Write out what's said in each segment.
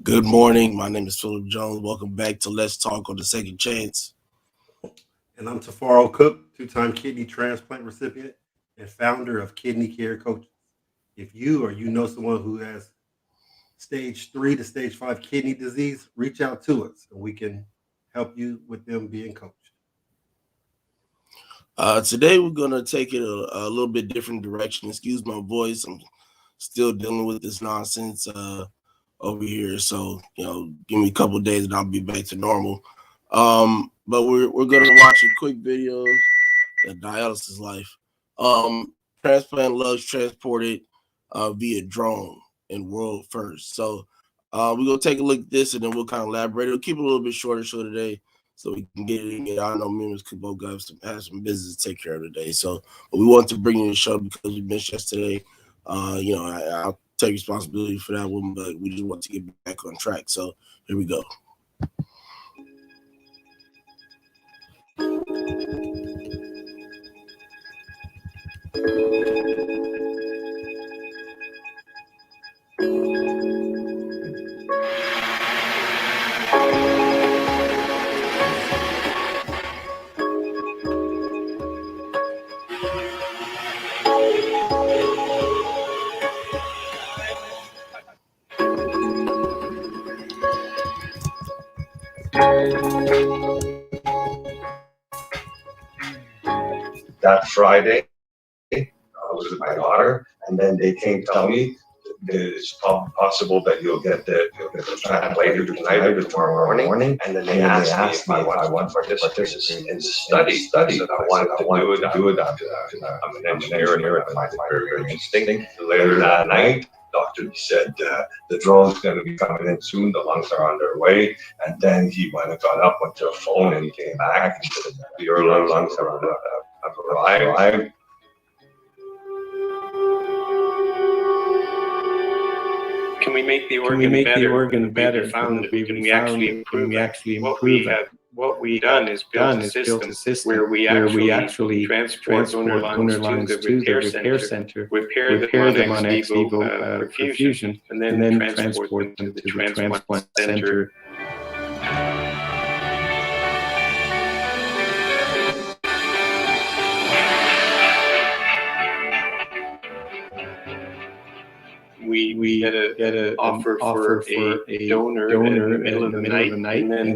Good morning. My name is Philip Jones. Welcome back to Let's Talk on the Second Chance. And I'm Tafaro Cook, two-time kidney transplant recipient and founder of Kidney Care Coaches. If you or you know someone who has stage 3 to stage 5 kidney disease, reach out to us and we can help you with them being coached. Today we're going to take it a little bit different direction. Excuse my voice. I'm still dealing with this nonsense over here. So, give me a couple of days and I'll be back to normal. But we're going to watch a quick video of dialysis life. Transplant Life transported via drone and world first. So we're going to take a look at this and then we'll kind of elaborate. We'll keep it a little bit shorter show today so we can get it in. I know me and Ms. Kubo have some business to take care of today. So but we want to bring you the show because we missed yesterday. I'll take responsibility for that one, but we just want to get back on track. So here we go. That Friday, I was with my daughter, and then they came to tell me that it's possible that you'll get the transplant later tonight or tomorrow morning. And then they asked me if I want to participate in the study that I wanted to do it after that. I'm an engineer, and I find it very, very interesting. Later that night, doctor said the drone's going to be coming in soon. The lungs are on their way. And then he went and got up, went to a phone, and he came back and said, your lungs are on arrived. Can we make the organ better? We found that we can actually improve that. What we've done is built a system where we actually transport donor lungs to the repair center, repair them on ex vivo perfusion, and then transport them to the transplant center. We get an offer for a donor in the middle of the night, and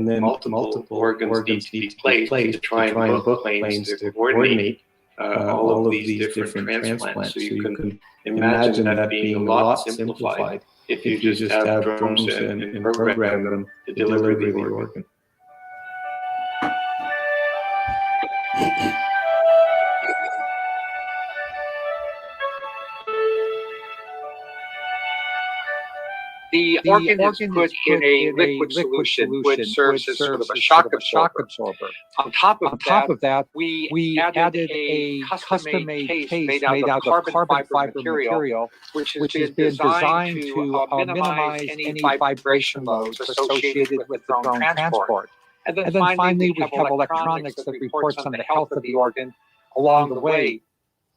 then multiple organs need to be placed to try and book planes to coordinate all of these different transplants. So you can imagine that being a lot simplified if you just have drones and program them to deliver the organ. The organ is put in a liquid solution, which serves as sort of a shock absorber. On top of that, we added a custom-made case made out of carbon fiber material, which has been designed to minimize any vibration loads associated with the drone transport. And then finally, we have electronics that reports on the health of the organ along the way.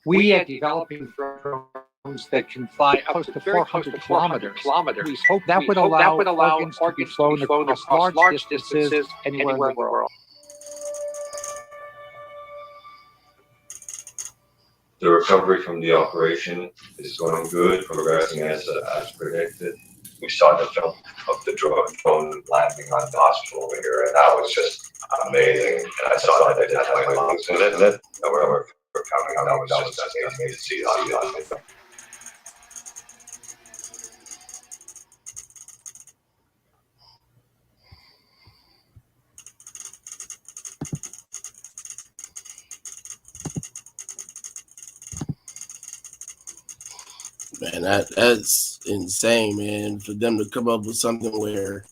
We are developing drones that can fly close to 400 kilometers. We hope that would allow organs to be flown across large distances anywhere in the world. The recovery from the operation is going good, progressing as predicted. We saw the film of the drone landing on the hospital here, and that was just amazing. And I saw that they had my lungs in it, and we're coming out. That was just amazing to see that. Man, that's insane, man. For them to come up with something where,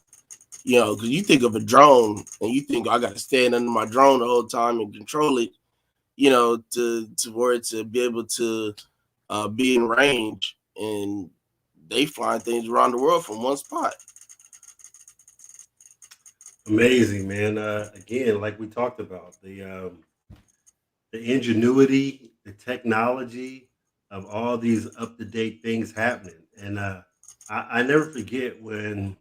you know, because you think of a drone and you think I got to stand under my drone the whole time and control it, you know, to where to be able to be in range, and they flying things around the world from one spot. Amazing, man. Again, like we talked about, the ingenuity, the technology of all these up-to-date things happening. And I never forget when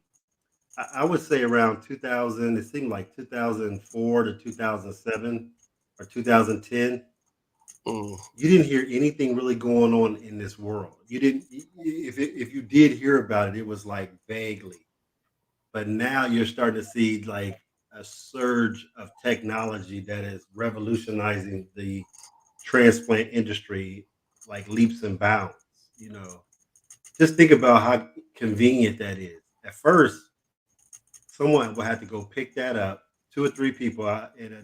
I would say around 2000, it seemed like 2004 to 2007 or 2010. You didn't hear anything really going on in this world. You didn't, if you did hear about it, it was like vaguely. But now you're starting to see like a surge of technology that is revolutionizing the transplant industry like leaps and bounds. You know, just think about how convenient that is. At first, someone will have to go pick that up, 2 or 3 people in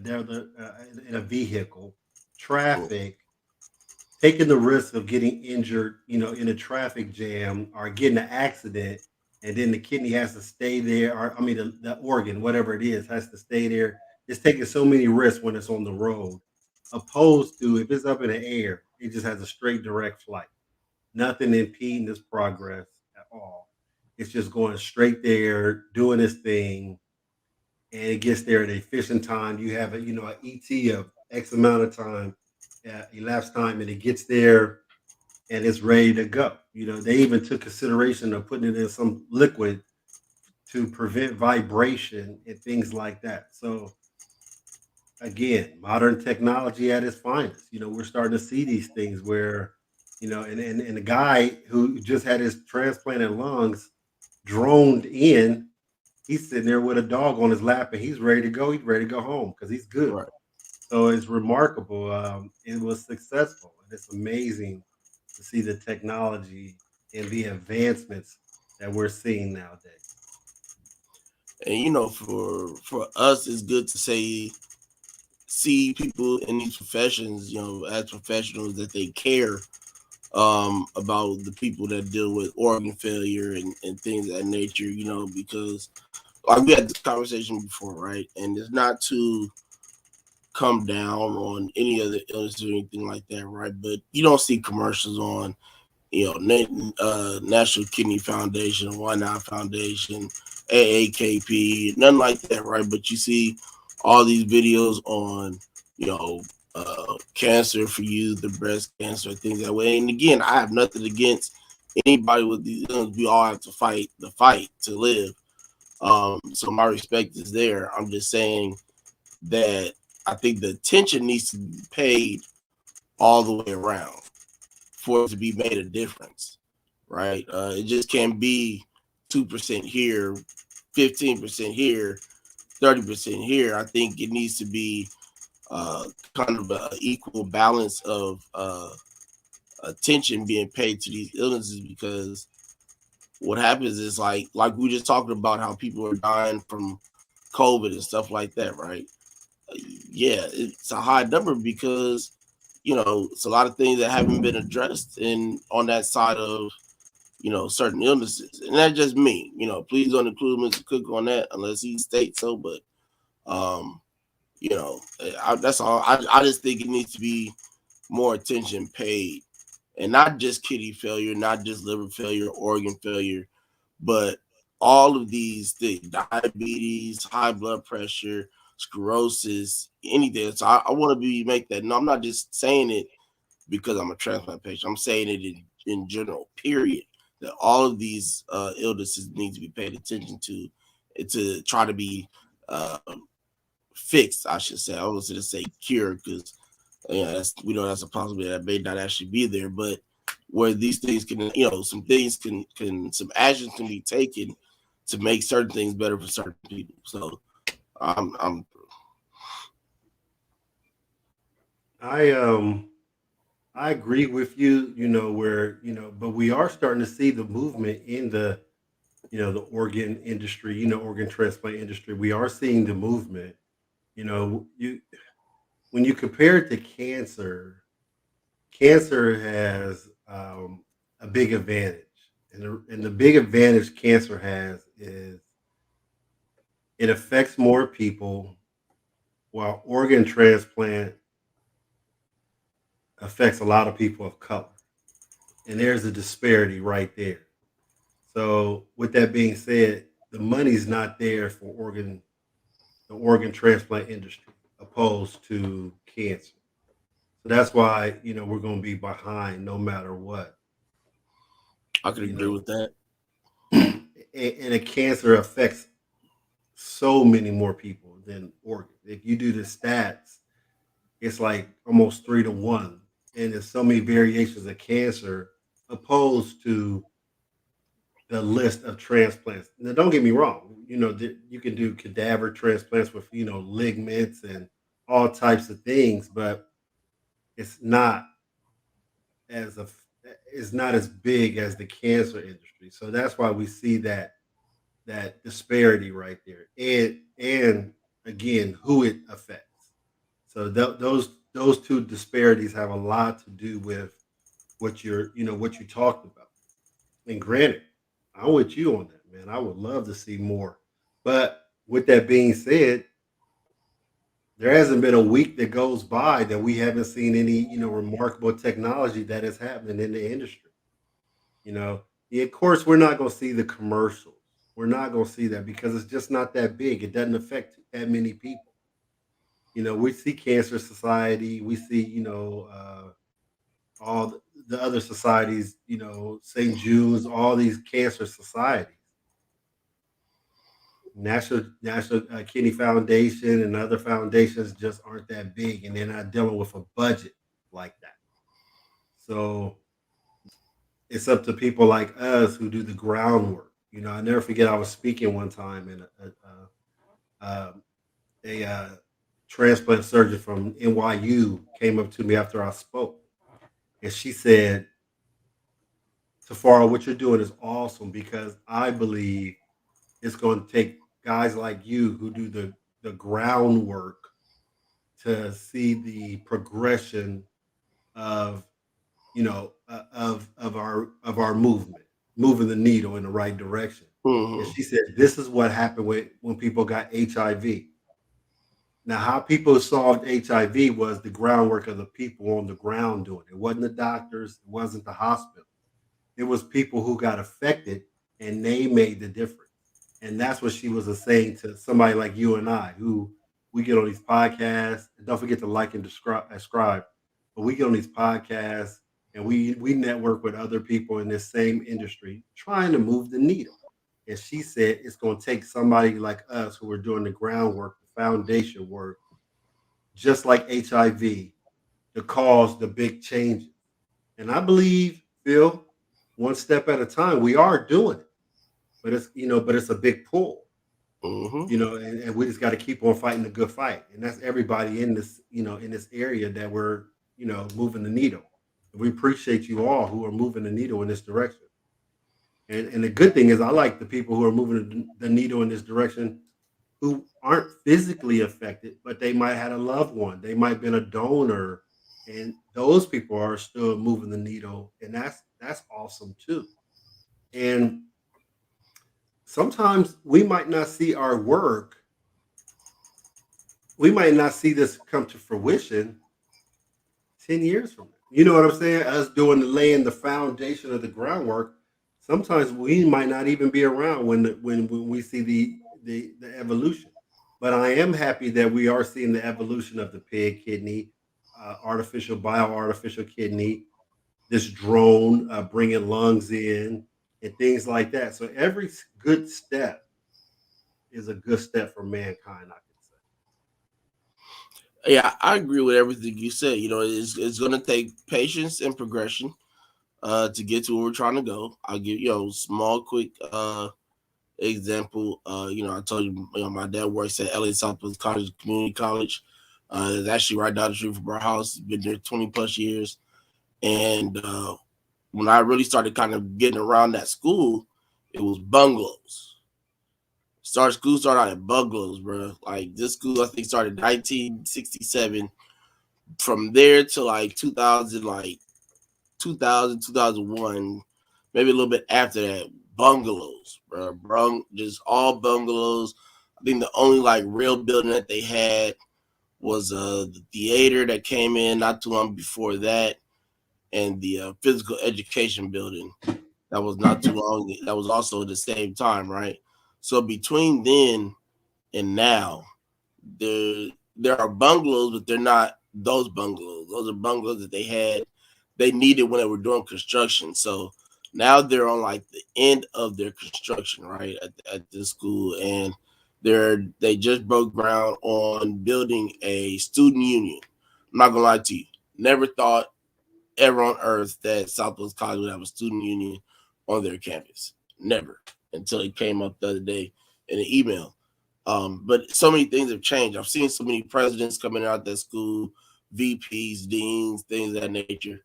a vehicle, traffic, taking the risk of getting injured, you know, in a traffic jam or getting an accident, and then the kidney has to stay there, or I mean, the organ, whatever it is, has to stay there. It's taking so many risks when it's on the road, opposed to if it's up in the air, it just has a straight direct flight, nothing impeding this progress at all. It's just going straight there, doing its thing, and it gets there at an efficient time. You have an ET of X amount of time, elapsed time, and it gets there and it's ready to go. You know, they even took consideration of putting it in some liquid to prevent vibration and things like that. So again, modern technology at its finest. You know, we're starting to see these things where, you know, and the guy who just had his transplanted lungs droned in, he's sitting there with a dog on his lap and he's ready to go. He's ready to go home because he's good. Right. So it's remarkable. It was successful, and it's amazing to see the technology and the advancements that we're seeing nowadays. And you know, for us, it's good to see people in these professions, you know, as professionals, that they care about the people that deal with organ failure and things of that nature, you know, because like we had this conversation before, right? And it's not to come down on any other illness or anything like that, right? But you don't see commercials on, you know, National Kidney Foundation, Why Not Foundation, AAKP, nothing like that, right? But you see all these videos on, you know, cancer for you, the breast cancer, things that way. And again, I have nothing against anybody with these illnesses. We all have to fight the fight to live. So my respect is there. I'm just saying that I think the attention needs to be paid all the way around for it to be made a difference, right? It just can't be 2% here, 15% here, 30% here. I think it needs to be kind of an equal balance of attention being paid to these illnesses, because what happens is like we just talked about how people are dying from COVID and stuff like that, right? yeah, it's a high number because it's a lot of things that haven't been addressed in on that side of certain illnesses, and that's just me. Please don't include Mr. Cook on that unless he states so. But um, that's all. I just think it needs to be more attention paid, and not just kidney failure, not just liver failure, organ failure, but all of these things: diabetes, high blood pressure, sclerosis, anything. So I want to make that. No, I'm not just saying it because I'm a transplant patient. I'm saying it in general, period. That all of these illnesses need to be paid attention to try to be uh, fixed, I should say. I was going to say cured because we know that's a possibility that may not actually be there, but where these things can, some things some actions can be taken to make certain things better for certain people. So I'm I agree with you, but we are starting to see the movement in the the organ industry, organ transplant industry. We are seeing the movement. You when you compare it to cancer, cancer has a big advantage, and the big advantage cancer has is it affects more people, while organ transplant affects a lot of people of color, and there's a disparity right there. So, with that being said, the money's not there for the organ transplant industry, opposed to cancer. So that's why we're going to be behind no matter what. I could You agree know, with that. and a cancer affects so many more people than organ. If you do the stats, it's like almost 3 to 1, and there's so many variations of cancer opposed to the list of transplants. Now, don't get me wrong. You can do cadaver transplants with ligaments and all types of things, but it's not as a it's not as big as the cancer industry. So that's why we see that disparity right there, and again, who it affects. So those two disparities have a lot to do with what you talked about. And granted, I'm with you on that, man. I would love to see more. But with that being said, there hasn't been a week that goes by that we haven't seen any, remarkable technology that is happening in the industry. You know, yeah, of course, we're not going to see the commercials. We're not going to see that because it's just not that big. It doesn't affect that many people. We see Cancer Society, we see, all the other societies, St. Jude's, all these cancer societies. National Kidney Foundation and other foundations just aren't that big, and they're not dealing with a budget like that. So it's up to people like us who do the groundwork. I never forget I was speaking one time, and a transplant surgeon from NYU came up to me after I spoke, and she said, "Tafara, what you're doing is awesome because I believe it's going to take guys like you who do the groundwork to see the progression of of our movement, moving the needle in the right direction." And Hmm. she said, "This is what happened when people got HIV. Now, how people solved HIV was the groundwork of the people on the ground doing it. It wasn't the doctors, it wasn't the hospital. It was people who got affected, and they made the difference." And that's what she was saying to somebody like you and I, who we get on these podcasts. And don't forget to like and subscribe. But we get on these podcasts and we network with other people in this same industry trying to move the needle. And she said it's going to take somebody like us who are doing the groundwork, the foundation work, just like HIV, to cause the big changes. And I believe, Phil, one step at a time, we are doing it. But it's a big pull. Hmm. And we just got to keep on fighting the good fight. And that's everybody in this, in this area that we're, moving the needle. And we appreciate you all who are moving the needle in this direction. And the good thing is, I like the people who are moving the needle in this direction who aren't physically affected, but they might have a loved one. They might have been a donor, and those people are still moving the needle, and that's awesome too. And sometimes we might not see our work. We might not see this come to fruition 10 years from now. You know what I'm saying? Us doing laying the foundation of the groundwork. Sometimes we might not even be around when we see the evolution. But I am happy that we are seeing the evolution of the pig kidney, artificial kidney, this drone bringing lungs in, and things like that. So every good step is a good step for mankind, I can say. Yeah, I agree with everything you said. You know, it's going to take patience and progression to get to where we're trying to go. I'll give small, quick example. I told you, my dad works at LA Southwest College Community College. It's actually right down the street from our house. He's been there 20 plus years. And when I really started kind of getting around that school, it was bungalows. School started out at bungalows, bro. Like this school, I think started in 1967. From there to like 2000, 2001, maybe a little bit after that, bungalows, bro. Just all bungalows. I think the only like real building that they had was the theater that came in not too long before that, and the physical education building that was not too long. That was also at the same time, right? So between then and now, there are bungalows, but they're not those bungalows. Those are bungalows that they needed when they were doing construction. So now they're on like the end of their construction, right, at this school, and they just broke ground on building a student union. I'm not gonna lie to you, never thought ever on earth that Southwest College would have a student union on their campus. Never, until it came up the other day in an email. But so many things have changed. I've seen so many presidents coming out that school, VPs, deans, things of that nature.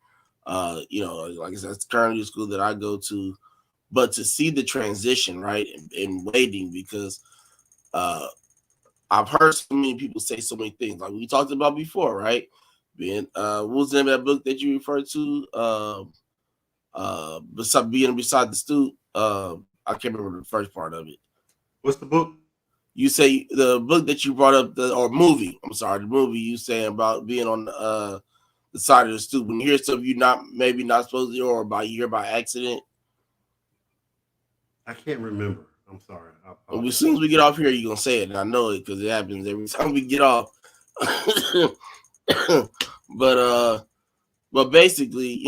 Like I said, it's currently a school that I go to. But to see the transition, right, and waiting, because I've heard so many people say so many things, like we talked about before, right? Being what was the name of that book that you referred to? Beside the stoop. I can't remember the first part of it. What's the book? You say the book that you brought up, the movie you saying about being on the side of the stoop. When you hear stuff you maybe not supposed to, or you hear by accident. I can't remember. I'm sorry. As soon as we get off here, you're gonna say it, and I know it because it happens every time we get off. But basically,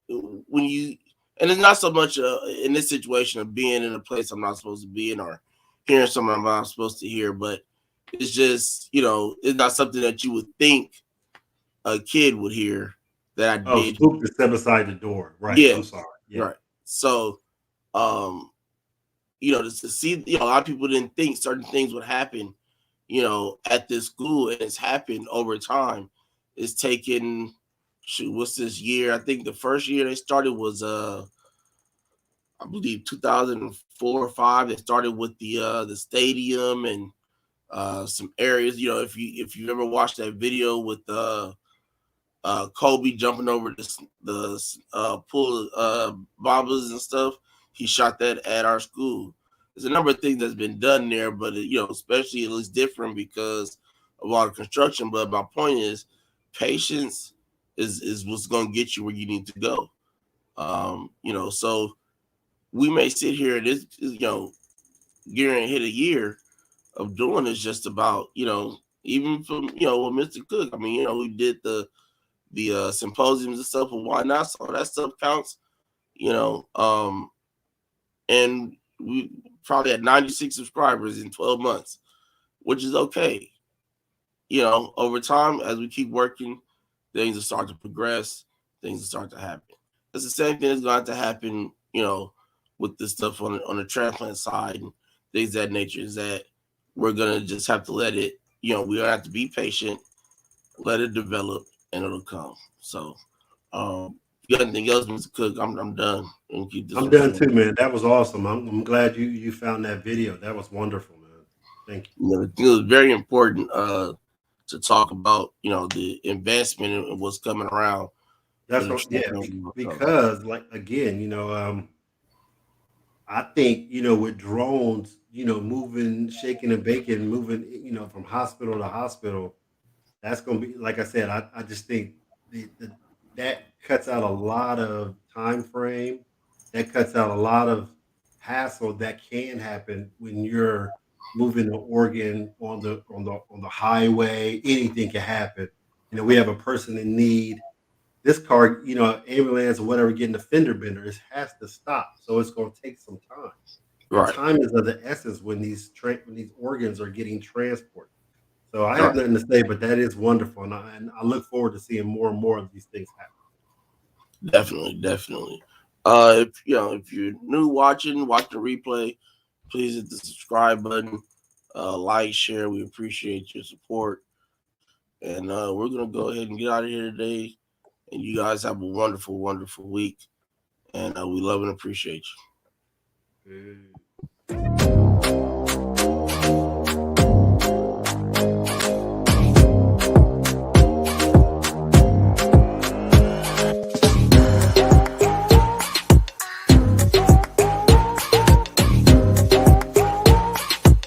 when you, and it's not so much in this situation of being in a place I'm not supposed to be in, or hearing something I'm not supposed to hear, but it's just, it's not something that you would think a kid would hear that I did. Spook to step beside the door. Right. Yeah. I'm sorry. Yeah. Right. So, to see, a lot of people didn't think certain things would happen, at this school, and it's happened over time. It's taken, what's this year? I think the first year they started was I believe 2004 or 5. They started with the stadium and some areas. If you ever watched that video with Kobe jumping over the pool bombers and stuff, he shot that at our school. There's a number of things that's been done there, but especially it looks different because of all the construction. But my point is, patience is what's going to get you where you need to go. So we may sit here and this, getting to hit a year of doing this just about, even from, with Mr. Cook. I mean, we did the symposiums and stuff, but why not? So that stuff counts, and we probably had 96 subscribers in 12 months, which is okay. Over time, as we keep working, things will start to progress, things will start to happen. It's the same thing that's going to happen, with this stuff on the transplant side and things of that nature, is that we're going to just have to let it, we're going to have to be patient, let it develop, and it'll come. So, you got anything else, Mr. Cook? I'm done. I'm done too, man. That was awesome. I'm glad you found that video. That was wonderful, man. Thank you know, it was very important to talk about, you know, the investment and what's coming around. That's what, yeah, because like again, I think, with drones, moving, shaking and baking, moving, from hospital to hospital, that's going to be, like I said, I just think that cuts out a lot of time frame. That cuts out a lot of hassle that can happen when you're moving an organ on the highway. Anything can happen. We have a person in need. This car, ambulance or whatever, getting a fender bender, it has to stop. So it's going to take some time. And Right. time is of the essence when these organs are getting transported. So I have Right. nothing to say, but that is wonderful, and I look forward to seeing more and more of these things happen. Definitely. If you're new watching the replay, please hit the subscribe button, like, share. We appreciate your support. And we're gonna go ahead and get out of here today. And you guys have a wonderful, wonderful week. And we love and appreciate you.